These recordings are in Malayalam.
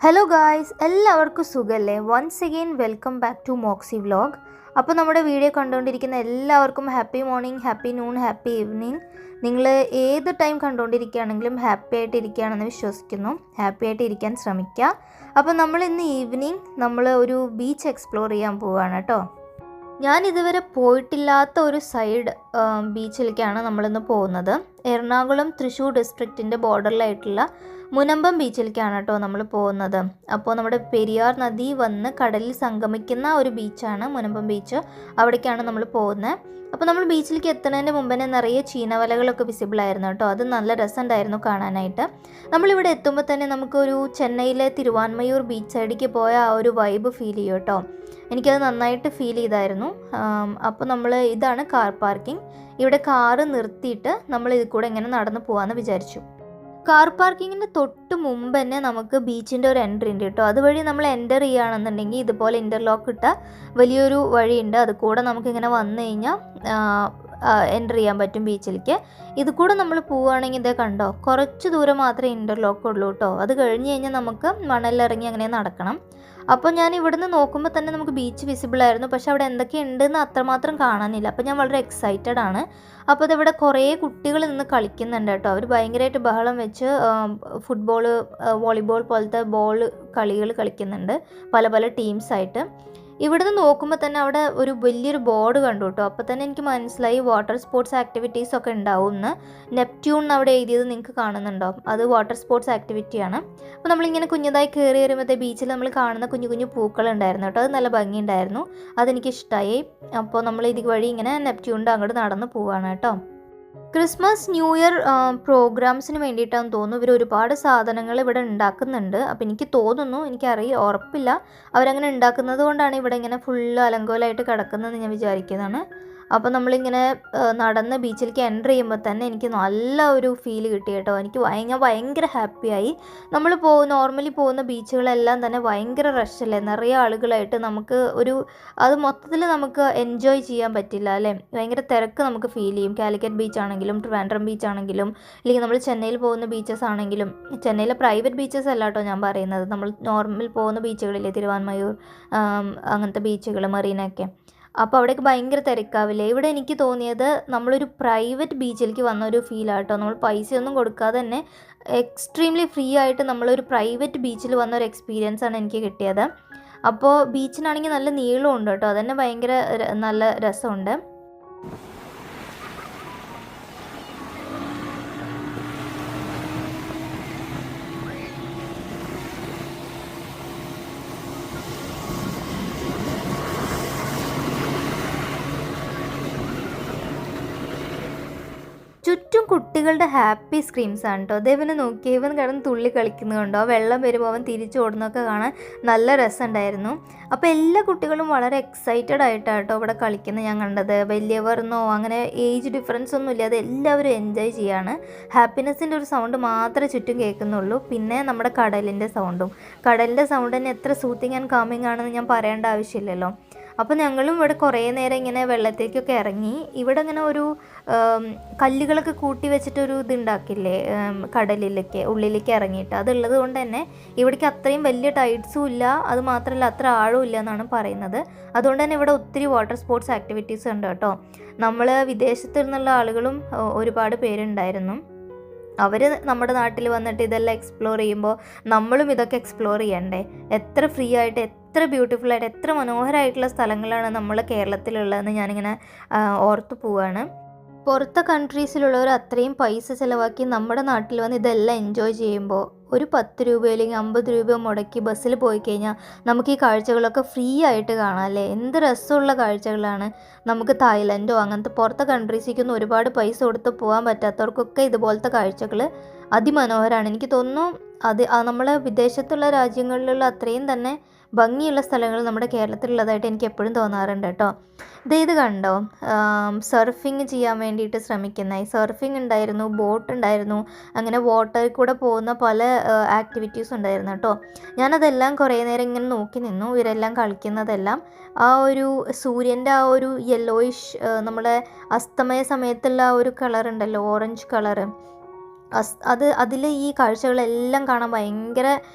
ഹലോ ഗായ്സ്, എല്ലാവർക്കും സുഖല്ലേ? Once again welcome back to Moxie vlog. അപ്പോൾ നമ്മുടെ വീഡിയോ കണ്ടുകൊണ്ടിരിക്കുന്ന എല്ലാവർക്കും happy morning, happy noon, happy evening. നിങ്ങൾ ഏത് ടൈം കണ്ടുകൊണ്ടിരിക്കുകയാണെങ്കിലും ഹാപ്പി ആയിട്ട് ഇരിക്കുകയാണെന്ന് വിശ്വസിക്കുന്നു. ഹാപ്പി ആയിട്ട് ഇരിക്കാൻ ശ്രമിക്കുക. അപ്പോൾ നമ്മൾ ഇന്ന് ഈവനിങ് നമ്മൾ ഒരു ബീച്ച് എക്സ്പ്ലോർ ചെയ്യാൻ പോവുകയാണ് കേട്ടോ. ഞാൻ ഇതുവരെ പോയിട്ടില്ലാത്ത ഒരു സൈഡ് ബീച്ചിലേക്കാണ് നമ്മളിന്ന് പോകുന്നത്. എറണാകുളം തൃശ്ശൂർ ഡിസ്ട്രിക്റ്റിൻ്റെ ബോർഡറിലായിട്ടുള്ള മുനമ്പം ബീച്ചിലേക്കാണ് കേട്ടോ നമ്മൾ പോകുന്നത്. അപ്പോൾ നമ്മുടെ പെരിയാർ നദി വന്ന് കടലിൽ സംഗമിക്കുന്ന ഒരു ബീച്ചാണ് മുനമ്പം ബീച്ച്. അവിടേക്കാണ് നമ്മൾ പോകുന്നത്. അപ്പോൾ നമ്മൾ ബീച്ചിലേക്ക് എത്തുന്നതിന് മുമ്പ് തന്നെ നിറയെ ചീനവലകളൊക്കെ വിസിബിൾ ആയിരുന്നു കേട്ടോ. അത് നല്ല രസമുണ്ടായിരുന്നു കാണാനായിട്ട്. നമ്മളിവിടെ എത്തുമ്പോൾ തന്നെ നമുക്കൊരു ചെന്നൈയിലെ തിരുവാൻമയൂർ ബീച്ച് സൈഡിലേക്ക് പോയ ആ ഒരു വൈബ് ഫീൽ ചെയ്യും കേട്ടോ. എനിക്കത് നന്നായിട്ട് ഫീൽ ചെയ്തായിരുന്നു. അപ്പോൾ ഇതാണ് കാർ പാർക്കിംഗ്. ഇവിടെ കാറ് നിർത്തിയിട്ട് നമ്മൾ ഇതിൽ കൂടെ ഇങ്ങനെ നടന്നു പോകാമെന്ന് വിചാരിച്ചു. കാർ പാർക്കിങ്ങിന് തൊട്ട് മുമ്പ് തന്നെ നമുക്ക് ബീച്ചിൻ്റെ ഒരു എൻട്രി ഉണ്ട് കേട്ടോ. അതുവഴി നമ്മൾ എൻ്റർ ചെയ്യുകയാണെന്നുണ്ടെങ്കിൽ ഇതുപോലെ ഇൻ്റർലോക്ക് ഇട്ട വലിയൊരു വഴിയുണ്ട്. അത് കൂടെ നമുക്കിങ്ങനെ വന്നു കഴിഞ്ഞാൽ എൻ്റർ ചെയ്യാൻ പറ്റും ബീച്ചിലേക്ക്. ഇത് കൂടെ നമ്മൾ പോവുകയാണെങ്കിൽ ഇതേ കണ്ടോ, കുറച്ച് ദൂരം മാത്രമേ ഇൻ്റർലോക്ക് ഉള്ളൂ കേട്ടോ. അത് കഴിഞ്ഞ് കഴിഞ്ഞാൽ നമുക്ക് മണലിറങ്ങി അങ്ങനെ നടക്കണം. അപ്പോൾ ഞാൻ ഇവിടുന്ന് നോക്കുമ്പോൾ തന്നെ നമുക്ക് ബീച്ച് വിസിബിൾ ആയിരുന്നു. പക്ഷേ അവിടെ എന്തൊക്കെ ഉണ്ടെന്ന് അത്രമാത്രം കാണാനില്ല. അപ്പോൾ ഞാൻ വളരെ എക്സൈറ്റഡ് ആണ്. അപ്പോൾ ഇതിവിടെ കുറേ കുട്ടികൾ നിന്ന് കളിക്കുന്നുണ്ട് കേട്ടോ. അവർ ഭയങ്കരമായിട്ട് ബഹളം വെച്ച് ഫുട്ബോൾ, വോളിബോൾ പോലത്തെ കളികൾ കളിക്കുന്നുണ്ട് പല പല ടീംസായിട്ട്. ഇവിടുന്ന് നോക്കുമ്പോൾ തന്നെ അവിടെ ഒരു വലിയൊരു ബോർഡ് കണ്ടു കേട്ടോ. അപ്പോൾ തന്നെ എനിക്ക് മനസ്സിലായി വാട്ടർ സ്പോർട്സ് ആക്ടിവിറ്റീസ് ഒക്കെ ഉണ്ടാവും എന്ന്. നെപ്റ്റ്യൂൺ അവിടെ എഴുതിയത് നിങ്ങൾക്ക് കാണുന്നുണ്ടോ? അത് വാട്ടർ സ്പോർട്സ് ആക്ടിവിറ്റിയാണ്. അപ്പോൾ നമ്മളിങ്ങനെ കുഞ്ഞതായി കയറി വരുമ്പോഴത്തെ ബീച്ചിൽ നമ്മൾ കാണുന്ന കുഞ്ഞു കുഞ്ഞു പൂക്കളുണ്ടായിരുന്നു കേട്ടോ. അത് നല്ല ഭംഗിയുണ്ടായിരുന്നു, അതെനിക്കിഷ്ടമായി. അപ്പോൾ നമ്മൾ ഇത് വഴി ഇങ്ങനെ നെപ്റ്റ്യൂണിൻ്റെ അങ്ങോട്ട് നടന്ന് പോവുകയാണ് കേട്ടോ. ക്രിസ്മസ് ന്യൂ ഇയർ പ്രോഗ്രാംസിന് വേണ്ടിയിട്ടാണെന്ന് തോന്നുന്നു ഇവർ ഒരുപാട് സാധനങ്ങൾ ഇവിടെ ഉണ്ടാക്കുന്നുണ്ട്. അപ്പോൾ എനിക്ക് തോന്നുന്നു, ഉറപ്പില്ല, അവരങ്ങനെ ഉണ്ടാക്കുന്നത് കൊണ്ടാണ് ഇവിടെ ഇങ്ങനെ ഫുള്ള് അലങ്കോലമായിട്ട് കിടക്കുന്നതെന്ന് ഞാൻ വിചാരിക്കുന്നതാണ്. അപ്പോൾ നമ്മളിങ്ങനെ നടന്ന് ബീച്ചിലേക്ക് എൻ്റർ ചെയ്യുമ്പോൾ തന്നെ എനിക്ക് നല്ല ഒരു ഫീൽ കിട്ടി കേട്ടോ. എനിക്ക് ഭയങ്കര ഹാപ്പിയായി. നമ്മൾ നോർമലി പോകുന്ന ബീച്ചുകളെല്ലാം തന്നെ ഭയങ്കര റഷല്ലേ, നിറയെ ആളുകളായിട്ട് അത് മൊത്തത്തിൽ നമുക്ക് എൻജോയ് ചെയ്യാൻ പറ്റില്ല അല്ലേ. ഭയങ്കര തിരക്ക് നമുക്ക് ഫീൽ ചെയ്യും. കാലിക്കറ്റ് ബീച്ച് ആണെങ്കിലും ട്രിവാൻഡ്രം ബീച്ച് ആണെങ്കിലും അല്ലെങ്കിൽ നമ്മൾ ചെന്നൈയിൽ പോകുന്ന ബീച്ചസ് ആണെങ്കിലും, ചെന്നൈയിലെ പ്രൈവറ്റ് ബീച്ചസ് അല്ല കേട്ടോ ഞാൻ പറയുന്നത്, നമ്മൾ നോർമൽ പോകുന്ന ബീച്ചുകളില്ലേ, തിരുവാൻമയൂർ അങ്ങനത്തെ ബീച്ചുകൾ, മറീനയൊക്കെ. അപ്പോൾ അവിടേക്ക് ഭയങ്കര തിരക്കാവില്ലേ. ഇവിടെ എനിക്ക് തോന്നിയത് നമ്മളൊരു പ്രൈവറ്റ് ബീച്ചിലേക്ക് വന്ന ഒരു ഫീലാട്ടോ. നമ്മൾ പൈസയൊന്നും കൊടുക്കാതെ തന്നെ എക്സ്ട്രീംലി ഫ്രീ ആയിട്ട് നമ്മളൊരു പ്രൈവറ്റ് ബീച്ചിൽ വന്ന ഒരു എക്സ്പീരിയൻസ് ആണ് എനിക്ക് കിട്ടിയത്. അപ്പോൾ ബീച്ചിനാണെങ്കിൽ നല്ല നീളമുണ്ട് കേട്ടോ. അതന്നെ ഭയങ്കര നല്ല രസമുണ്ട്. ചുറ്റും കുട്ടികളുടെ ഹാപ്പി സ്ക്രീംസ് ആണ് കേട്ടോ. അതേപോലെ നോക്കി ഇവൻ കിടന്ന് തുള്ളി കളിക്കുന്നതുകൊണ്ടോ, വെള്ളം വരുമ്പോൾ അവൻ തിരിച്ചോടുന്നതൊക്കെ കാണാൻ നല്ല രസമുണ്ടായിരുന്നു. അപ്പോൾ എല്ലാ കുട്ടികളും വളരെ എക്സൈറ്റഡ് ആയിട്ടാണ് കേട്ടോ ഇവിടെ കളിക്കുന്നത് ഞാൻ കണ്ടത്. വലിയവർന്നോ അങ്ങനെ ഏജ് ഡിഫറൻസ് ഒന്നും ഇല്ലാതെ എല്ലാവരും എൻജോയ് ചെയ്യാണ്. ഹാപ്പിനെസ്സിൻ്റെ ഒരു സൗണ്ട് മാത്രമേ ചുറ്റും കേൾക്കുന്നുള്ളൂ. പിന്നെ നമ്മുടെ കടലിൻ്റെ സൗണ്ട് തന്നെ എത്ര സൂത്തിങ് ആൻഡ് കാമിങ് ആണെന്ന് ഞാൻ പറയേണ്ട ആവശ്യമില്ലല്ലോ. അപ്പോൾ ഞങ്ങളും ഇവിടെ കുറേ നേരം ഇങ്ങനെ വെള്ളത്തേക്കൊക്കെ ഇറങ്ങി. ഇവിടെ ഇങ്ങനെ ഒരു കല്ലുകളൊക്കെ കൂട്ടി വെച്ചിട്ടൊരു ഇതുണ്ടാക്കില്ലേ ഉള്ളിലേക്ക് ഇറങ്ങിയിട്ട്, അതുള്ളത് കൊണ്ട് തന്നെ ഇവിടേക്ക് അത്രയും വലിയ ടൈഡ്സും ഇല്ല, അത് മാത്രമല്ല അത്ര ആഴവും ഇല്ല എന്നാണ് പറയുന്നത്. അതുകൊണ്ട് തന്നെ ഇവിടെ ഒത്തിരി വാട്ടർ സ്പോർട്സ് ആക്ടിവിറ്റീസ് ഉണ്ട് കേട്ടോ. നമ്മൾ വിദേശത്തു നിന്നുള്ള ആളുകളും ഒരുപാട് പേരുണ്ടായിരുന്നു. അവർ നമ്മുടെ നാട്ടിൽ വന്നിട്ട് ഇതെല്ലാം എക്സ്പ്ലോർ ചെയ്യുമ്പോൾ നമ്മളും ഇതൊക്കെ എക്സ്പ്ലോർ ചെയ്യണ്ടേ? എത്ര ഫ്രീ ആയിട്ട്, എത്ര ബ്യൂട്ടിഫുള്ളായിട്ട്, എത്ര മനോഹരമായിട്ടുള്ള സ്ഥലങ്ങളാണ് നമ്മൾ കേരളത്തിലുള്ളതെന്ന് ഞാനിങ്ങനെ ഓർത്തു പോവുകയാണ്. പുറത്തെ കൺട്രീസിലുള്ളവർ അത്രയും പൈസ ചിലവാക്കി നമ്മുടെ നാട്ടിൽ വന്ന് ഇതെല്ലാം എൻജോയ് ചെയ്യുമ്പോൾ ഒരു 10 രൂപ അല്ലെങ്കിൽ 50 രൂപ മുടക്കി ബസ്സിൽ പോയി കഴിഞ്ഞാൽ നമുക്ക് ഈ കാഴ്ചകളൊക്കെ ഫ്രീ ആയിട്ട് കാണാം അല്ലേ. എന്ത് രസമുള്ള കാഴ്ചകളാണ്. നമുക്ക് തായ്ലൻഡോ അങ്ങനത്തെ പുറത്തെ കൺട്രീസിലേക്കൊന്നും ഒരുപാട് പൈസ കൊടുത്ത് പോകാൻ പറ്റാത്തവർക്കൊക്കെ ഇതുപോലത്തെ കാഴ്ചകൾ അതിമനോഹരമാണ്. എനിക്ക് തോന്നുന്നു നമ്മളെ വിദേശത്തുള്ള രാജ്യങ്ങളിലുള്ള അത്രയും തന്നെ ഭംഗിയുള്ള സ്ഥലങ്ങൾ നമ്മുടെ കേരളത്തിലുള്ളതായിട്ട് എനിക്ക് എപ്പോഴും തോന്നാറുണ്ട് കേട്ടോ. ഇത് കണ്ടോ, സർഫിങ് ചെയ്യാൻ വേണ്ടിയിട്ട് സർഫിങ് ഉണ്ടായിരുന്നു, ബോട്ട് ഉണ്ടായിരുന്നു, അങ്ങനെ വാട്ടറിൽ കൂടെ പോകുന്ന പല ആക്ടിവിറ്റീസ് ഉണ്ടായിരുന്നു കേട്ടോ. ഞാനതെല്ലാം കുറേ നേരം ഇങ്ങനെ നോക്കി നിന്നു, ഇവരെല്ലാം കളിക്കുന്നതെല്ലാം. ആ ഒരു സൂര്യൻ്റെ ആ ഒരു യെല്ലോയിഷ്, നമ്മുടെ അസ്തമയ സമയത്തുള്ള ആ ഒരു കളറുണ്ടല്ലോ, ഓറഞ്ച് കളറ്, അതിൽ ഈ കാഴ്ചകളെല്ലാം കാണാൻ ഭയങ്കര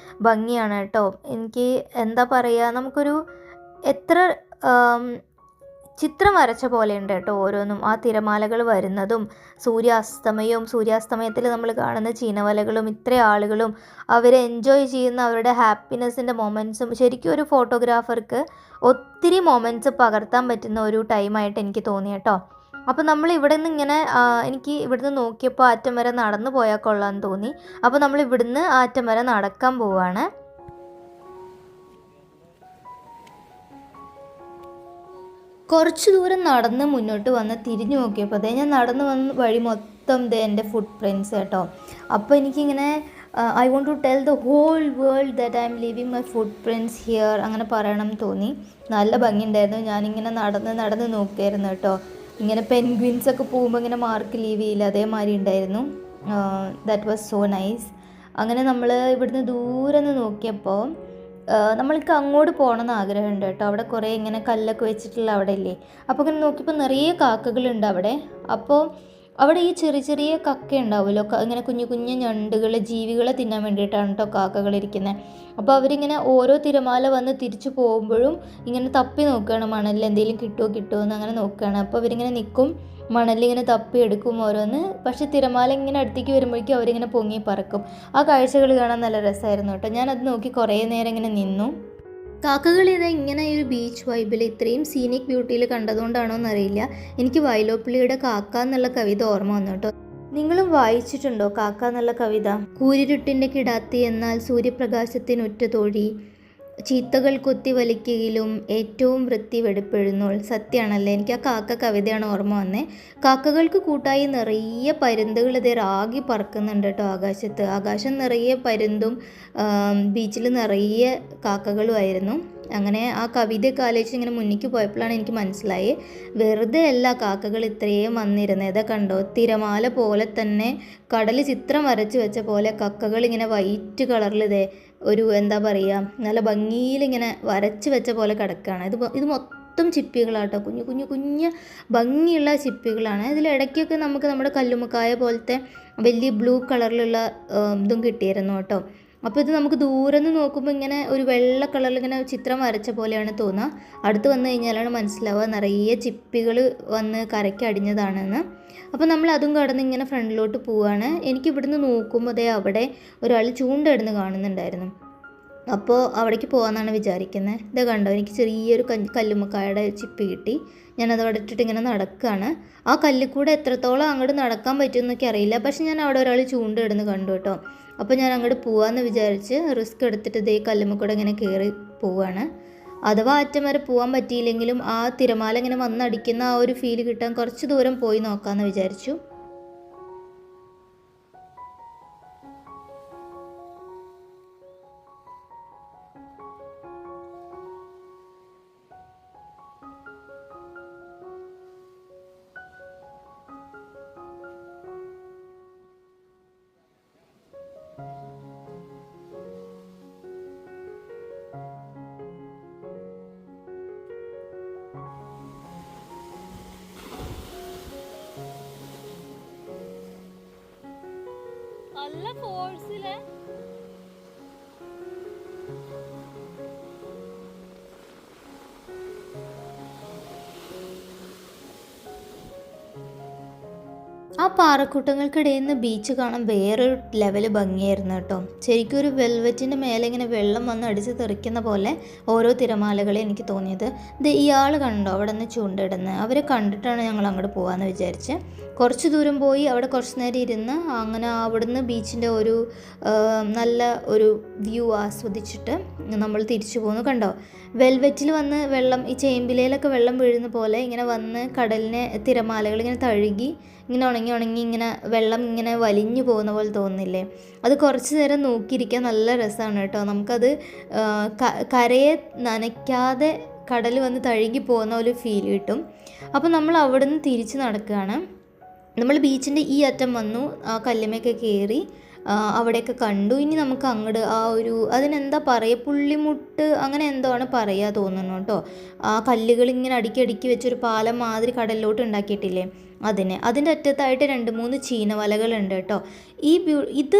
ഭംഗിയാണ് കേട്ടോ. എനിക്ക് എന്താ പറയുക, നമുക്കൊരു എത്ര ചിത്രം വരച്ച പോലെയുണ്ട് കേട്ടോ ഓരോന്നും. ആ തിരമാലകൾ വരുന്നതും സൂര്യാസ്തമയത്തിൽ നമ്മൾ കാണുന്ന ചീനവലകളും ഇത്ര ആളുകളും അവർ എൻജോയ് ചെയ്യുന്ന അവരുടെ ഹാപ്പിനെസ്സിൻ്റെ മൊമെൻറ്റ്സും, ശരിക്കും ഒരു ഫോട്ടോഗ്രാഫർക്ക് ഒത്തിരി മൊമെൻറ്റ്സ് പകർത്താൻ പറ്റുന്ന ഒരു ടൈമായിട്ട് എനിക്ക് തോന്നി കേട്ടോ. അപ്പോൾ നമ്മൾ ഇവിടെ നിന്ന് ഇങ്ങനെ എനിക്ക് ഇവിടുന്ന് നോക്കിയപ്പോൾ അറ്റം വരെ നടന്നു പോയാൽ കൊള്ളാമെന്ന് തോന്നി. അപ്പോൾ നമ്മൾ ഇവിടുന്ന് അറ്റം വരെ നടക്കാൻ പോവുകയാണ്. കുറച്ച് ദൂരം നടന്ന് മുന്നോട്ട് വന്ന് തിരിഞ്ഞു നോക്കിയപ്പോൾ ഞാൻ നടന്ന് വന്ന വഴി മൊത്തം എൻ്റെ ഫുട് പ്രിൻറ്റ്സ് കേട്ടോ. അപ്പോൾ എനിക്കിങ്ങനെ I want to tell the whole world that I'm leaving my footprints here അങ്ങനെ പറയണം തോന്നി. നല്ല ഭംഗിയുണ്ടായിരുന്നു. ഞാനിങ്ങനെ നടന്ന് നോക്കിയായിരുന്നു കേട്ടോ. ഇങ്ങനെ പെൻഗ്വിൻസൊക്കെ പോകുമ്പോൾ ഇങ്ങനെ മാർക്ക് ലീവ് ചെയ്യില്ല, അതേമാതിരി ഉണ്ടായിരുന്നു. That was so nice. അങ്ങനെ നമ്മൾ ഇവിടുന്ന് ദൂരെ നിന്ന് നോക്കിയപ്പോൾ നമ്മൾക്ക് അങ്ങോട്ട് പോകണമെന്ന് ആഗ്രഹമുണ്ട് കേട്ടോ. അവിടെ കുറേ ഇങ്ങനെ കല്ലൊക്കെ വെച്ചിട്ടുള്ള അവിടെ ഇല്ലേ, അപ്പോൾ ഇങ്ങനെ നോക്കിയപ്പോൾ നിറയെ കാക്കകളുണ്ട് അവിടെ. അപ്പോൾ അവിടെ ഈ ചെറിയ കക്ക ഉണ്ടാവുമല്ലോ, ഇങ്ങനെ കുഞ്ഞു ഞണ്ടുകൾ, ജീവികളെ തിന്നാൻ വേണ്ടിയിട്ടാണ് കേട്ടോ കാക്കകളിരിക്കുന്നത്. അപ്പോൾ അവരിങ്ങനെ ഓരോ തിരമാല വന്ന് തിരിച്ചു പോകുമ്പോഴും ഇങ്ങനെ തപ്പി നോക്കുകയാണ്, മണലിൽ എന്തെങ്കിലും കിട്ടുമോ എന്ന് അങ്ങനെ നോക്കുകയാണ്. അപ്പോൾ അവരിങ്ങനെ നിൽക്കും, മണലിങ്ങനെ തപ്പി എടുക്കും ഓരോന്ന്. പക്ഷേ തിരമാല ഇങ്ങനെ അടുത്തേക്ക് വരുമ്പോഴേക്കും അവരിങ്ങനെ പൊങ്ങി പറക്കും. ആ കാഴ്ചകൾ കാണാൻ നല്ല രസമായിരുന്നു കേട്ടോ. ഞാനത് നോക്കി കുറേ നേരം ഇങ്ങനെ നിന്നു. കാക്കകൾ ഇങ്ങനെ ഈ ഒരു ബീച്ച് വൈബിൽ ഇത്രയും സീനിക് ബ്യൂട്ടിയിൽ കണ്ടതുകൊണ്ടാണോ എന്നറിയില്ല, എനിക്ക് വയലോപ്പിള്ളിയുടെ കാക്ക എന്നുള്ള കവിത ഓർമ്മ വന്നു കേട്ടോ. നിങ്ങളും വായിച്ചിട്ടുണ്ടോ കാക്ക എന്നുള്ള കവിത? കൂരിരുട്ടിൻ്റെ കിടാത്തി എന്നാൽ സൂര്യപ്രകാശത്തിനുറ്റ തോഴി, ചീത്തകൾ കൊത്തി വലിക്കയിലും ഏറ്റവും വൃത്തി വെടിപ്പെഴുന്നോൾ. സത്യമാണല്ലേ, എനിക്ക് ആ കാക്ക കവിതയാണ് ഓർമ്മ വന്നേ. കാക്കകൾക്ക് കൂട്ടായി നിറയെ പരുന്തുകൾ ഇതേ റാഗി പറക്കുന്നുണ്ട് കേട്ടോ ആകാശത്ത്. ആകാശം നിറയെ പരുന്തും ബീച്ചിൽ നിറയെ കാക്കകളുമായിരുന്നു. അങ്ങനെ ആ കവിതയൊക്കെ ആലോചിച്ച് ഇങ്ങനെ മുന്നിലേക്ക് പോയപ്പോഴാണ് എനിക്ക് മനസ്സിലായി, വെറുതെ അല്ല കാക്കകൾ ഇത്രയും വന്നിരുന്നത്. ഇതൊക്കെ കണ്ടോ, തിരമാല പോലെ തന്നെ കടൽ ചിത്രം വരച്ച് വെച്ച പോലെ കക്കകൾ ഇങ്ങനെ വൈറ്റ് കളറിൽ ഒരു എന്താ പറയുക, നല്ല ഭംഗിയിലിങ്ങനെ വരച്ച് വെച്ച പോലെ കിടക്കുകയാണ്. ഇത് മൊത്തം ചിപ്പികളാട്ടോ, കുഞ്ഞു ഭംഗിയുള്ള ചിപ്പികളാണ്. ഇതിലിടയ്ക്കൊക്കെ നമുക്ക് നമ്മുടെ കല്ലുമ്മക്കായ പോലത്തെ വലിയ ബ്ലൂ കളറിലുള്ള ഇതും കിട്ടിയിരുന്നു കേട്ടോ. അപ്പോൾ ഇത് നമുക്ക് ദൂരെ നിന്ന് നോക്കുമ്പോൾ ഇങ്ങനെ ഒരു വെള്ള കളറിൽ ഇങ്ങനെ ചിത്രം വരച്ച പോലെയാണ് തോന്നുക. അടുത്ത് വന്നു കഴിഞ്ഞാലാണ് മനസ്സിലാവുക നിറയെ ചിപ്പികൾ വന്ന് കരയ്ക്ക് അടിഞ്ഞതാണെന്ന്. അപ്പോൾ നമ്മൾ അതും കടന്ന് ഇങ്ങനെ ഫ്രണ്ടിലോട്ട് പോവുകയാണ്. എനിക്ക് ഇവിടുന്ന് നോക്കുമ്പോൾ അവിടെ ഒരാൾ ചൂണ്ടയിടുന്ന് കാണുന്നുണ്ടായിരുന്നു. അപ്പോൾ അവിടേക്ക് പോകാമെന്നാണ് വിചാരിക്കുന്നത്. ഇത് കണ്ടോ, എനിക്ക് ചെറിയൊരു കല്ലുമ്മക്കായുടെ ചിപ്പി കിട്ടി. ഞാനത് അവിടെ ഇട്ടിട്ട് ഇങ്ങനെ നടക്കുകയാണ്. ആ കല്ലിൽ കൂടെ എത്രത്തോളം അങ്ങോട്ട് നടക്കാൻ പറ്റുമെന്നൊക്കെ അറിയില്ല, പക്ഷെ ഞാൻ അവിടെ ഒരാൾ ചൂണ്ടയിടുന്ന് കണ്ടു കേട്ടോ. അപ്പോൾ ഞാൻ അങ്ങോട്ട് പോകാമെന്ന് വിചാരിച്ച് റിസ്ക് എടുത്തിട്ട് ഇതേ കല്ലുമ്മ കൂടെ ഇങ്ങനെ കയറി പോവുകയാണ്. അഥവാ അറ്റം വരെ പോകാൻ പറ്റിയില്ലെങ്കിലും ആ തിരമാല ഇങ്ങനെ വന്നടിക്കുന്ന ആ ഒരു ഫീൽ കിട്ടാൻ കുറച്ച് ദൂരം പോയി നോക്കാമെന്ന് വിചാരിച്ചു. നല്ല ഫോഴ്സിലെ ആ പാറക്കൂട്ടങ്ങൾക്കിടയിൽ നിന്ന് ബീച്ച് കാണാൻ വേറൊരു ലെവൽ ഭംഗിയായിരുന്നു കേട്ടോ. ശരിക്കും ഒരു വെൽവെറ്റിൻ്റെ മേലെ ഇങ്ങനെ വെള്ളം വന്ന് അടിച്ച് തെറിക്കുന്ന പോലെ ഓരോ തിരമാലകളെ എനിക്ക് തോന്നിയത്. ഇത് ഇയാൾ കണ്ടോ അവിടെ നിന്ന് ചൂണ്ടിടുന്നത്, അവരെ കണ്ടിട്ടാണ് ഞങ്ങൾ അങ്ങോട്ട് പോകാമെന്ന് വിചാരിച്ച്. കുറച്ച് ദൂരം പോയി അവിടെ കുറച്ച് നേരം ഇരുന്ന് അങ്ങനെ അവിടുന്ന് ബീച്ചിൻ്റെ ഒരു നല്ല ഒരു വ്യൂ ആസ്വദിച്ചിട്ട് നമ്മൾ തിരിച്ചു പോകുന്നു. കണ്ടോ, വെൽവെറ്റിൽ വന്ന് വെള്ളം ഈ ചേമ്പിലയിലൊക്കെ വെള്ളം വീഴുന്ന പോലെ ഇങ്ങനെ വന്ന് കടലിനെ തിരമാലകൾ ഇങ്ങനെ തഴുകി ഇങ്ങനെ ഉണങ്ങി ഇങ്ങനെ വെള്ളം ഇങ്ങനെ വലിഞ്ഞു പോകുന്ന പോലെ തോന്നുന്നില്ലേ? അത് കുറച്ച് നേരം നോക്കിയിരിക്കാൻ നല്ല രസമാണ് കേട്ടോ. നമുക്കത് കരയെ നനയ്ക്കാതെ കടൽ വന്ന് തഴുകി പോകുന്ന ഒരു ഫീൽ കിട്ടും. അപ്പോൾ നമ്മൾ അവിടെ നിന്ന് തിരിച്ച് നടക്കുകയാണ്. നമ്മൾ ബീച്ചിൻ്റെ ഈ അറ്റം വന്നു, ആ കല്ലുമയൊക്കെ കയറി അവിടെയൊക്കെ കണ്ടു. ഇനി നമുക്ക് അങ്ങോട്ട് ആ ഒരു അതിനെന്താ പറയുക, പുള്ളിമുട്ട് അങ്ങനെ എന്തോ ആണ് പറയുക തോന്നുന്നു കേട്ടോ. ആ കല്ലുകൾ ഇങ്ങനെ അടുക്കി വെച്ചൊരു പാലം മാതിരി കടലിലോട്ട് ഉണ്ടാക്കിയിട്ടില്ലേ, അതിൻ്റെ അറ്റത്തായിട്ട് 2-3 ചീനവലകളുണ്ട് കേട്ടോ. ഇത്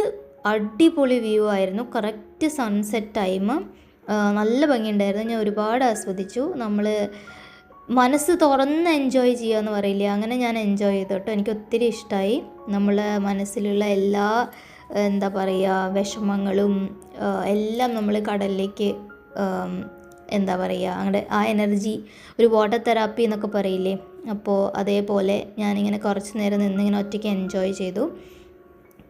അടിപൊളി വ്യൂ ആയിരുന്നു. Correct sunset time. നല്ല ഭംഗിയുണ്ടായിരുന്നു. ഞാൻ ഒരുപാട് ആസ്വദിച്ചു. നമ്മൾ മനസ്സ് തുറന്ന് എൻജോയ് ചെയ്യുക എന്ന് പറയില്ലേ, അങ്ങനെ ഞാൻ എൻജോയ് ചെയ്തു കേട്ടോ. എനിക്ക് ഒത്തിരി ഇഷ്ടമായി. നമ്മളെ മനസ്സിലുള്ള എല്ലാ എന്താ പറയുക വിഷമങ്ങളും എല്ലാം നമ്മൾ കടലിലേക്ക് എന്താ പറയുക അങ്ങനെ ആ എനർജി, ഒരു വാട്ടർ തെറാപ്പി എന്നൊക്കെ പറയില്ലേ, അപ്പോൾ അതേപോലെ ഞാനിങ്ങനെ കുറച്ച് നേരം നിന്നിങ്ങനെ ഒറ്റയ്ക്ക് എൻജോയ് ചെയ്തു.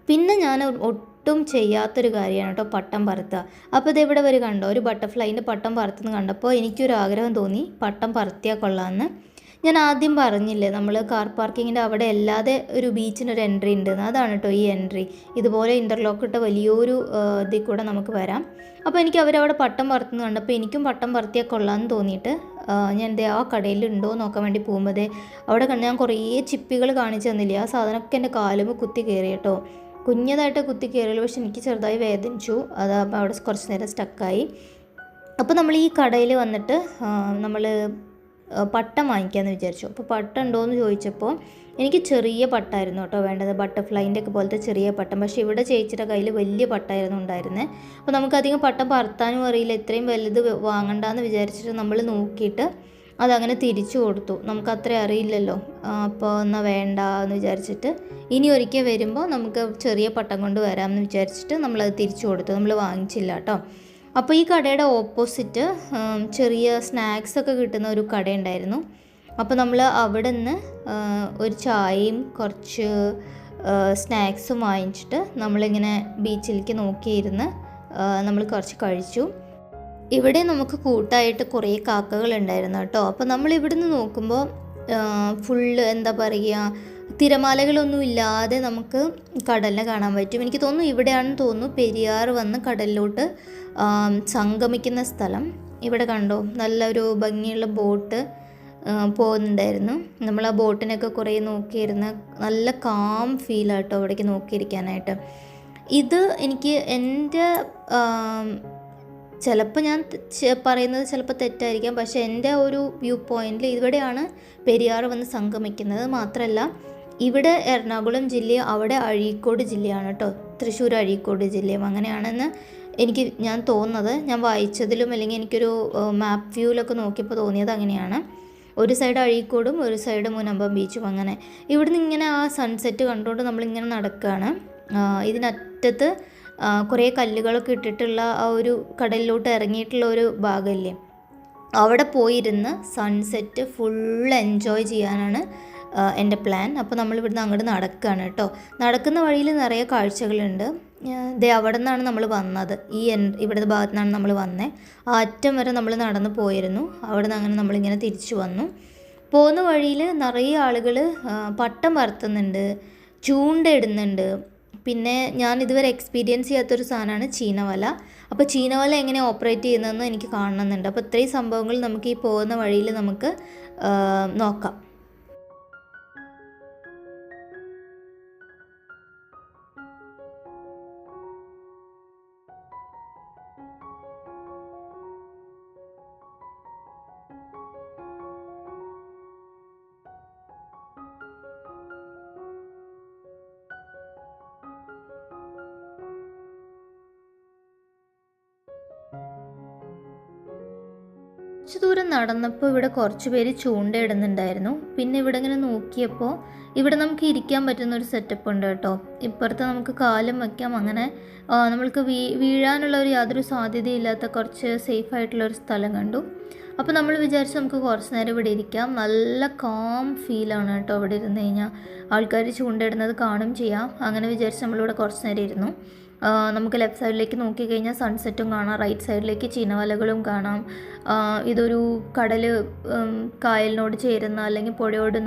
പിന്നെ ഞാൻ ഒട്ടും ചെയ്യാത്തൊരു കാര്യമാണ് കേട്ടോ പട്ടം പറത്തുക. അപ്പോൾ ഇതെവിടെ വരെ കണ്ടോ, ഒരു ബട്ടർഫ്ലൈൻ്റെ പട്ടം പറത്തുന്നത് കണ്ടപ്പോൾ എനിക്കൊരു ആഗ്രഹം തോന്നി പട്ടം പറത്തിയാൽ കൊള്ളാമെന്ന്. ഞാൻ ആദ്യം പറഞ്ഞില്ലേ നമ്മൾ കാർ പാർക്കിങ്ങിൻ്റെ അവിടെ അല്ലാതെ ഒരു ബീച്ചിനൊരു എൻട്രി ഉണ്ട്, അതാണ് കേട്ടോ ഈ എൻട്രി. ഇതുപോലെ ഇൻ്റർലോക്ക് ഇട്ട വലിയൊരു ഇതിൽ കൂടെ നമുക്ക് വരാം. അപ്പോൾ എനിക്ക് അവരവിടെ പട്ടം പറത്തുന്നത് കണ്ടപ്പോൾ എനിക്കും പട്ടം പറത്തിയാൽ കൊള്ളാമെന്ന് തോന്നിയിട്ട് ഞാൻ ആ കടയിലുണ്ടോ നോക്കാൻ വേണ്ടി പോകുമ്പോൾ അവിടെ ഞാൻ കുറേ ചിപ്പികൾ കാണിച്ചു തന്നില്ലേ, ആ സാധനമൊക്കെ എൻ്റെ കാലുമ്പോൾ കുത്തി കയറി കേട്ടോ. കുഞ്ഞതായിട്ട് കുത്തി കയറിയുള്ളൂ, പക്ഷെ എനിക്ക് ചെറുതായി വേദനിച്ചു. അത് അപ്പോൾ അവിടെ കുറച്ച് നേരം സ്റ്റക്കായി. അപ്പോൾ നമ്മൾ ഈ കടയിൽ വന്നിട്ട് നമ്മൾ പട്ടം വാങ്ങിക്കാമെന്ന് വിചാരിച്ചു. അപ്പോൾ പട്ടം ഉണ്ടോയെന്ന് ചോദിച്ചപ്പോൾ എനിക്ക് ചെറിയ പട്ടമായിരുന്നു കേട്ടോ വേണ്ടത്, ബട്ടർഫ്ലൈൻ്റെ ഒക്കെ പോലത്തെ ചെറിയ പട്ടം. പക്ഷേ ഇവിടെ ചേച്ചിയുടെ കയ്യിൽ വലിയ പട്ടമായിരുന്നു ഉണ്ടായിരുന്നത്. അപ്പോൾ നമുക്കധികം പട്ടം പറത്താനും അറിയില്ല, ഇത്രയും വലുത് വാങ്ങണ്ടെന്ന് വിചാരിച്ചിട്ട് നമ്മൾ നോക്കിയിട്ട് അതങ്ങനെ തിരിച്ചു കൊടുത്തു. നമുക്ക് അത്രയും അറിയില്ലല്ലോ, അപ്പോൾ എന്നാൽ വേണ്ട എന്ന് വിചാരിച്ചിട്ട് ഇനി ഒരിക്കൽ വരുമ്പോൾ നമുക്ക് ചെറിയ പട്ടം കൊണ്ട് വരാമെന്ന് വിചാരിച്ചിട്ട് നമ്മളത് തിരിച്ചു കൊടുത്തു. നമ്മൾ വാങ്ങിച്ചില്ല കേട്ടോ. അപ്പോൾ ഈ കടയുടെ ഓപ്പോസിറ്റ് ചെറിയ സ്നാക്സൊക്കെ കിട്ടുന്ന ഒരു കടയുണ്ടായിരുന്നു. അപ്പോൾ നമ്മൾ അവിടെ നിന്ന് ഒരു ചായയും കുറച്ച് സ്നാക്സും വാങ്ങിച്ചിട്ട് നമ്മളിങ്ങനെ ബീച്ചിലേക്ക് നോക്കിയിരുന്ന് നമ്മൾ കുറച്ച് കഴിച്ചു. ഇവിടെ നമുക്ക് കൂട്ടായിട്ട് കുറേ കാക്കകളുണ്ടായിരുന്നു കേട്ടോ. അപ്പോൾ നമ്മൾ ഇവിടുന്ന് നോക്കുമ്പോൾ ഫുള്ള് എന്താ പറയുക, തിരമാലകളൊന്നും ഇല്ലാതെ നമുക്ക് കടലിനെ കാണാൻ പറ്റും. എനിക്ക് തോന്നുന്നു ഇവിടെയാണെന്ന് തോന്നുന്നു പെരിയാർ വന്ന് കടലിലോട്ട് സംഗമിക്കുന്ന സ്ഥലം. ഇവിടെ കണ്ടോ നല്ലൊരു ഭംഗിയുള്ള ബോട്ട് പോകുന്നുണ്ടായിരുന്നു. നമ്മൾ ആ ബോട്ടിനൊക്കെ കുറേ നോക്കിയിരുന്ന് നല്ല കാം ഫീലാട്ടോ അവിടേക്ക് നോക്കിയിരിക്കാനായിട്ട്. ഇത് എനിക്ക് എൻ്റെ ചിലപ്പോൾ ഞാൻ പറയുന്നത് ചിലപ്പോൾ തെറ്റായിരിക്കാം, പക്ഷേ എൻ്റെ ഒരു വ്യൂ പോയിൻറ്റിൽ ഇവിടെയാണ് പെരിയാർ വന്ന് സംഗമിക്കുന്നത്. മാത്രമല്ല ഇവിടെ എറണാകുളം ജില്ലയും അവിടെ അഴീക്കോട് ജില്ലയാണ് കേട്ടോ, തൃശ്ശൂർ അഴീക്കോട് ജില്ലയും അങ്ങനെയാണെന്ന് ഞാൻ തോന്നുന്നത്. ഞാൻ വായിച്ചതിലും അല്ലെങ്കിൽ എനിക്കൊരു മാപ്പ് വ്യൂവിലൊക്കെ നോക്കിയപ്പോൾ തോന്നിയത് അങ്ങനെയാണ്. ഒരു സൈഡ് അഴീക്കോടും ഒരു സൈഡ് മുനമ്പം ബീച്ചും. അങ്ങനെ ഇവിടുന്ന് ഇങ്ങനെ ആ സൺസെറ്റ് കണ്ടുകൊണ്ട് നമ്മളിങ്ങനെ നടക്കുകയാണ്. ഇതിനറ്റത്ത് കുറേ കല്ലുകളൊക്കെ ഇട്ടിട്ടുള്ള ആ ഒരു കടലിലോട്ട് ഇറങ്ങിയിട്ടുള്ള ഒരു ഭാഗമില്ലേ, അവിടെ പോയിരുന്ന് സൺസെറ്റ് ഫുൾ എൻജോയ് ചെയ്യാനാണ് എൻ്റെ പ്ലാൻ. അപ്പോൾ നമ്മളിവിടുന്ന് അങ്ങോട്ട് നടക്കുകയാണ് കേട്ടോ. നടക്കുന്ന വഴിയിൽ നിറയെ കാഴ്ചകളുണ്ട്. അവിടെ നിന്നാണ് നമ്മൾ വന്നത്, ഇവിടുത്തെ ഭാഗത്തു നിന്നാണ് നമ്മൾ വന്നത്. ആ അറ്റം വരെ നമ്മൾ നടന്ന് പോയിരുന്നു. അവിടെ നിന്ന് അങ്ങനെ നമ്മളിങ്ങനെ തിരിച്ചു വന്നു. പോകുന്ന വഴിയിൽ നിറയെ ആളുകൾ പട്ടം പറത്തുന്നുണ്ട്, ചൂണ്ടയിടുന്നുണ്ട്. പിന്നെ ഞാൻ ഇതുവരെ എക്സ്പീരിയൻസ് ചെയ്യാത്തൊരു സാധനമാണ് ചീനവല. അപ്പോൾ ചീനവല എങ്ങനെ ഓപ്പറേറ്റ് ചെയ്യുന്നതെന്ന് എനിക്ക് കാണണമെന്നുണ്ട്. അപ്പോൾ ഇത്രയും സംഭവങ്ങൾ നമുക്ക് ഈ പോകുന്ന വഴിയിൽ നമുക്ക് നോക്കാം. കുറച്ച് ദൂരം നടന്നപ്പോൾ ഇവിടെ കുറച്ച് പേര് ചൂണ്ടയിടുന്നുണ്ടായിരുന്നു. പിന്നെ ഇവിടെ ഇങ്ങനെ നോക്കിയപ്പോൾ ഇവിടെ നമുക്ക് ഇരിക്കാൻ പറ്റുന്ന ഒരു സെറ്റപ്പ് ഉണ്ട് കേട്ടോ. ഇപ്പുറത്ത് നമുക്ക് കാലും വയ്ക്കാം. അങ്ങനെ നമ്മൾക്ക് വീഴാനുള്ള ഒരു യാതൊരു സാധ്യതയില്ലാത്ത കുറച്ച് സേഫ് ആയിട്ടുള്ള ഒരു സ്ഥലം കണ്ടു. അപ്പോൾ നമ്മൾ വിചാരിച്ചു നമുക്ക് കുറച്ച് നേരം ഇവിടെ ഇരിക്കാം. നല്ല കാം ഫീലാണ് കേട്ടോ അവിടെ ഇരുന്ന് കഴിഞ്ഞാൽ. ആൾക്കാർ ചൂണ്ടയിടുന്നത് കാണും ചെയ്യാം. അങ്ങനെ വിചാരിച്ച് നമ്മളിവിടെ കുറച്ച് നേരം ഇരുന്നു. നമുക്ക് ലെഫ്റ്റ് സൈഡിലേക്ക് നോക്കിക്കഴിഞ്ഞാൽ സൺസെറ്റും കാണാം, റൈറ്റ് സൈഡിലേക്ക് ചീനവലകളും കാണാം. ഇതൊരു കായലിനോട് ചേരുന്ന അല്ലെങ്കിൽ പുഴയോട്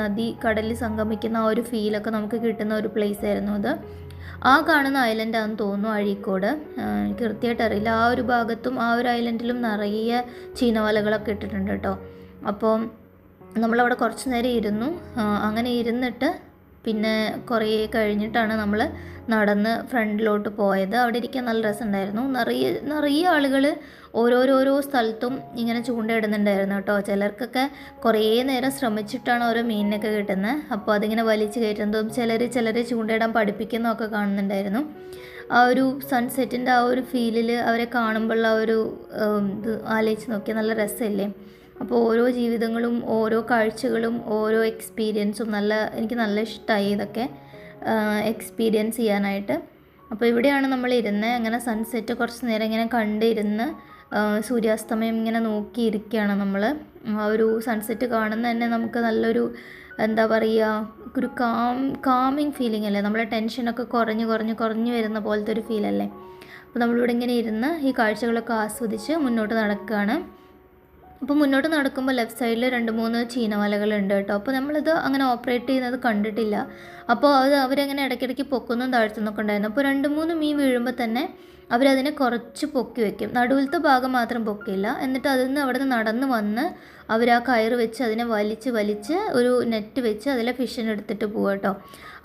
കടലിൽ സംഗമിക്കുന്ന ആ ഒരു ഫീലൊക്കെ നമുക്ക് കിട്ടുന്ന ഒരു പ്ലേസ് ആയിരുന്നു അത്. ആ കാണുന്ന ഐലൻഡാണെന്ന് തോന്നുന്നു അഴീക്കോട്, എനിക്ക് കൃത്യമായിട്ട് അറിയില്ല. ആ ഒരു ഭാഗത്തും ആ ഒരു ഐലൻഡിലും നിറയെ ചീനവലകളൊക്കെ ഇട്ടിട്ടുണ്ട് കേട്ടോ. അപ്പോൾ നമ്മളവിടെ കുറച്ച് നേരം ഇരുന്നു. അങ്ങനെ ഇരുന്നിട്ട് പിന്നെ കുറേ കഴിഞ്ഞിട്ടാണ് നമ്മൾ നടന്ന് ഫ്രണ്ടിലോട്ട് പോയത്. അവിടെ ഇരിക്കാൻ നല്ല രസമുണ്ടായിരുന്നു. നിറയെ ആളുകൾ ഓരോരോ സ്ഥലത്തും ഇങ്ങനെ ചൂണ്ടയിടുന്നുണ്ടായിരുന്നു കേട്ടോ. ചിലർക്കൊക്കെ കുറേ നേരം ശ്രമിച്ചിട്ടാണ് ഓരോ മീനിനൊക്കെ കിട്ടുന്നത്. അപ്പോൾ അതിങ്ങനെ വലിച്ച് കയറ്റുന്നതും ചിലർ ചൂണ്ടയിടാൻ പഠിപ്പിക്കുന്നതൊക്കെ കാണുന്നുണ്ടായിരുന്നു. ആ ഒരു സൺസെറ്റിൻ്റെ ആ ഒരു ഫീലിൽ അവരെ കാണുമ്പോഴുള്ള ഒരു ഇത് ആലോചിച്ച് നോക്കിയാൽ നല്ല രസമല്ലേ. അപ്പോൾ ഓരോ ജീവിതങ്ങളും ഓരോ കാഴ്ചകളും ഓരോ എക്സ്പീരിയൻസും എനിക്ക് നല്ല ഇഷ്ടമായി ഇതൊക്കെ എക്സ്പീരിയൻസ് ചെയ്യാനായിട്ട്. അപ്പോൾ ഇവിടെയാണ് നമ്മൾ ഇരുന്നത്. അങ്ങനെ സൺസെറ്റ് കുറച്ച് നേരം ഇങ്ങനെ കണ്ടിരുന്ന് സൂര്യാസ്തമയം ഇങ്ങനെ നോക്കിയിരിക്കുകയാണ് നമ്മൾ. ആ ഒരു സൺസെറ്റ് കാണുന്ന തന്നെ നമുക്ക് നല്ലൊരു എന്താ പറയുക, ഒരു കാമിങ് ഫീലിംഗ് അല്ലേ. നമ്മളെ ടെൻഷനൊക്കെ കുറഞ്ഞു വരുന്ന പോലത്തെ ഒരു ഫീലല്ലേ. അപ്പോൾ നമ്മളിവിടെ ഇങ്ങനെ ഇരുന്ന് ഈ കാഴ്ചകളൊക്കെ ആസ്വദിച്ച് മുന്നോട്ട് നടക്കുകയാണ്. അപ്പോൾ മുന്നോട്ട് നടക്കുമ്പോൾ ലെഫ്റ്റ് സൈഡിൽ 2-3 ചീനവലകളുണ്ട് കേട്ടോ. അപ്പോൾ നമ്മളിത് അങ്ങനെ ഓപ്പറേറ്റ് ചെയ്യുന്നത് കണ്ടിട്ടില്ല. അപ്പോൾ അവരങ്ങനെ ഇടയ്ക്കിടയ്ക്ക് പൊക്കുന്നതും താഴ്ത്തുന്നൊക്കെ ഉണ്ടായിരുന്നു. അപ്പോൾ 2-3 മീൻ വീഴുമ്പോൾ തന്നെ അവരതിനെ കുറച്ച് പൊക്കി വയ്ക്കും. നടുവിലത്തെ ഭാഗം മാത്രം പൊക്കില്ല. എന്നിട്ട് അതിൽ നിന്ന് അവിടെ നിന്ന് നടന്ന് വന്ന് അവർ ആ കയറ് വെച്ച് അതിനെ വലിച്ച് ഒരു നെറ്റ് വെച്ച് അതിലെ ഫിഷിനെ എടുത്തിട്ട് പോകും കേട്ടോ.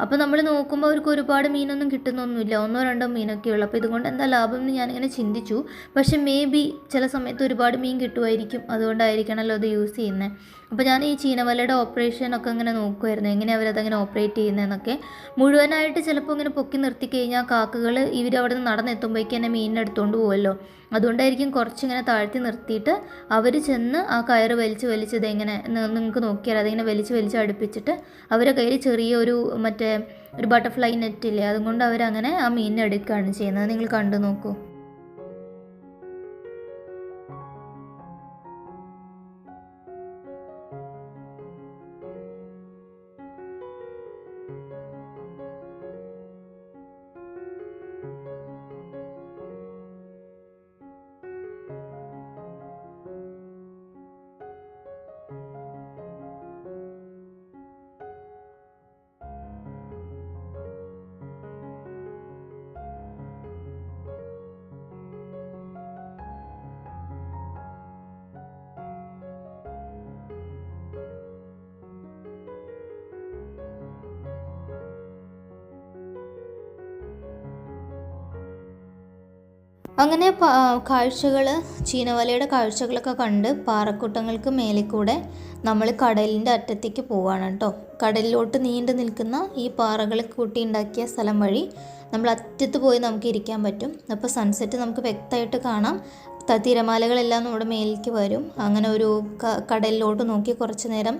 അപ്പോൾ നമ്മൾ നോക്കുമ്പോൾ അവർക്ക് ഒരുപാട് മീനൊന്നും കിട്ടുന്നൊന്നുമില്ല, 1-2 മീനൊക്കെ ഉള്ളൂ. അപ്പോൾ ഇതുകൊണ്ട് എന്താ ലാഭം എന്ന് ഞാനിങ്ങനെ ചിന്തിച്ചു. പക്ഷേ മേ ബി ചില സമയത്ത് ഒരുപാട് മീൻ കിട്ടുമായിരിക്കും, അതുകൊണ്ടായിരിക്കണമല്ലോ അത് യൂസ് ചെയ്യുന്നത്. അപ്പോൾ ഞാൻ ഈ ചീനവലയുടെ ഓപ്പറേഷനൊക്കെ ഇങ്ങനെ നോക്കുമായിരുന്നു, എങ്ങനെ അവരതങ്ങനെ ഓപ്പറേറ്റ് ചെയ്യുന്നതെന്നൊക്കെ. മുഴുവനായിട്ട് ചിലപ്പോൾ ഇങ്ങനെ പൊക്കി നിർത്തി കഴിഞ്ഞാൽ കാക്കകൾ ഇവരവിടെ നിന്ന് നടന്നെത്തുമ്പോഴേക്കും തന്നെ മീനിനെ എടുത്തുകൊണ്ട് പോകുമല്ലോ. അതുകൊണ്ടായിരിക്കും കുറച്ചിങ്ങനെ താഴ്ത്തി നിർത്തിയിട്ട് അവർ ചെന്ന് ആ കയറ് വലിച്ച് ഇതെങ്ങനെ നിങ്ങൾക്ക് നോക്കിയാൽ അതിങ്ങനെ വലിച്ച് അടുപ്പിച്ചിട്ട് അവരെ കയ്യിൽ ചെറിയൊരു ഒരു ബട്ടർഫ്ലൈ നെറ്റില്ലേ, അതുകൊണ്ട് അവരങ്ങനെ ആ മീനിനെ എടുക്കുകയാണ് ചെയ്യുന്നത്. നിങ്ങൾ കണ്ടു നോക്കൂ. അങ്ങനെ ചീനവലയുടെ കാഴ്ചകളൊക്കെ കണ്ട് പാറക്കൂട്ടങ്ങൾക്ക് മേലെ കൂടെ നമ്മൾ കടലിൻ്റെ അറ്റത്തേക്ക് പോവുകയാണ് കേട്ടോ. കടലിലോട്ട് നീണ്ടു നിൽക്കുന്ന ഈ പാറകൾ കൂട്ടിയുണ്ടാക്കിയ സ്ഥലം വഴി നമ്മൾ അറ്റത്ത് പോയി നമുക്ക് ഇരിക്കാൻ പറ്റും. അപ്പോൾ സൺസെറ്റ് നമുക്ക് വ്യക്തമായിട്ട് കാണാം. തിരമാലകളെല്ലാം നമ്മുടെ മേലേക്ക് വരും. അങ്ങനെ ഒരു കടലിലോട്ട് നോക്കി കുറച്ച് നേരം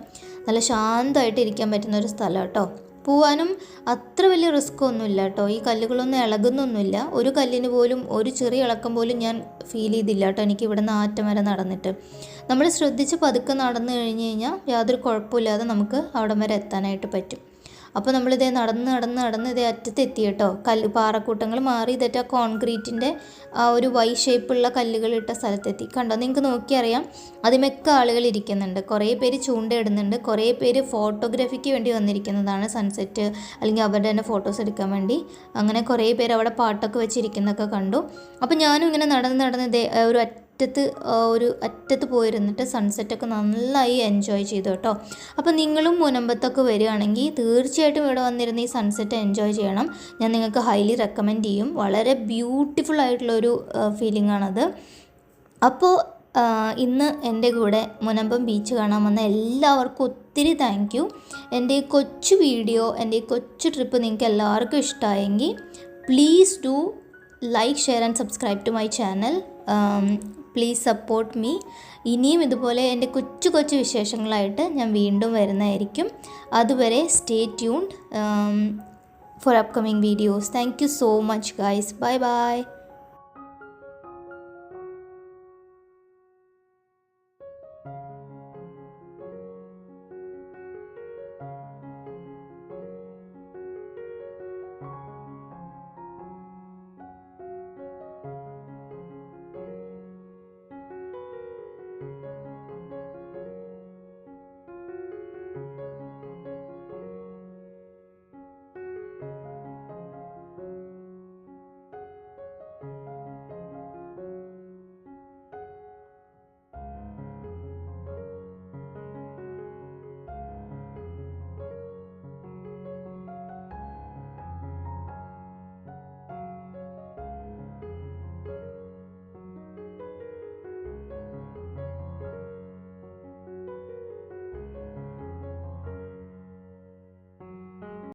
നല്ല ശാന്തമായിട്ട് ഇരിക്കാൻ പറ്റുന്ന ഒരു സ്ഥലം കേട്ടോ. പോവാനും അത്ര വലിയ റിസ്ക് ഒന്നുമില്ല കേട്ടോ. ഈ കല്ലുകളൊന്നും ഇളകുന്നൊന്നുമില്ല. ഒരു കല്ലിന് പോലും ഒരു ചെറിയ ഇളക്കം പോലും ഞാൻ ഫീൽ ചെയ്തില്ല കേട്ടോ. എനിക്ക് ഇവിടെ നിന്ന് അറ്റം വരെ നടന്നിട്ട് നമ്മൾ ശ്രദ്ധിച്ച് പതുക്കെ നടന്നു കഴിഞ്ഞ് കഴിഞ്ഞാൽ യാതൊരു കുഴപ്പമില്ലാതെ നമുക്ക് അവിടം വരെ എത്താനായിട്ട് പറ്റും. അപ്പോൾ നമ്മളിതേ നടന്ന് ഇതേ അറ്റത്തെത്തി കേട്ടോ. പാറക്കൂട്ടങ്ങൾ മാറി ഇതേറ്റ കോൺക്രീറ്റിൻ്റെ ആ ഒരു വൈ ഷേപ്പുള്ള കല്ലുകളിട്ട സ്ഥലത്തെത്തി. കണ്ടോ, നിങ്ങൾക്ക് നോക്കിയറിയാം. അതിമൊക്കെ ആളുകൾ ഇരിക്കുന്നുണ്ട്. കുറേ പേര് ചൂണ്ടയിടുന്നുണ്ട്, കുറേ പേര് ഫോട്ടോഗ്രാഫിക്ക് വേണ്ടി വന്നിരിക്കുന്നതാണ്. സൺസെറ്റ് അല്ലെങ്കിൽ അവരുടെ തന്നെ ഫോട്ടോസ് എടുക്കാൻ വേണ്ടി. അങ്ങനെ കുറേ പേര് അവിടെ പാട്ടൊക്കെ വെച്ചിരിക്കുന്നതൊക്കെ കണ്ടു. അപ്പോൾ ഞാനും ഇങ്ങനെ നടന്ന് ഇതേ ഒരു അറ്റത്ത് പോയിരുന്നിട്ട് സൺസെറ്റൊക്കെ നന്നായി എൻജോയ് ചെയ്തു കേട്ടോ. അപ്പോൾ നിങ്ങളും മുനമ്പത്തൊക്കെ വരികയാണെങ്കിൽ തീർച്ചയായിട്ടും ഇവിടെ വന്നിരുന്ന് ഈ സൺസെറ്റ് എൻജോയ് ചെയ്യണം. ഞാൻ നിങ്ങൾക്ക് ഹൈലി റെക്കമെൻഡ് ചെയ്യും. വളരെ ബ്യൂട്ടിഫുൾ ആയിട്ടുള്ളൊരു ഫീലിംഗ് ആണത്. അപ്പോൾ ഇന്ന് എൻ്റെ കൂടെ മുനമ്പം ബീച്ച് കാണാൻ വന്ന എല്ലാവർക്കും ഒത്തിരി താങ്ക് യു. എൻ്റെ ഈ കൊച്ചു വീഡിയോ, എൻ്റെ ഈ കൊച്ചു ട്രിപ്പ് നിങ്ങൾക്ക് എല്ലാവർക്കും ഇഷ്ടമായെങ്കിൽ please do like, share and subscribe to my channel. Please support me. ഇനിയും ഇതുപോലെ എൻ്റെ കൊച്ചു വിശേഷങ്ങളായിട്ട് ഞാൻ വീണ്ടും വരുന്നതായിരിക്കും. അതുവരെ stay tuned for upcoming videos. Thank you so much guys. Bye by.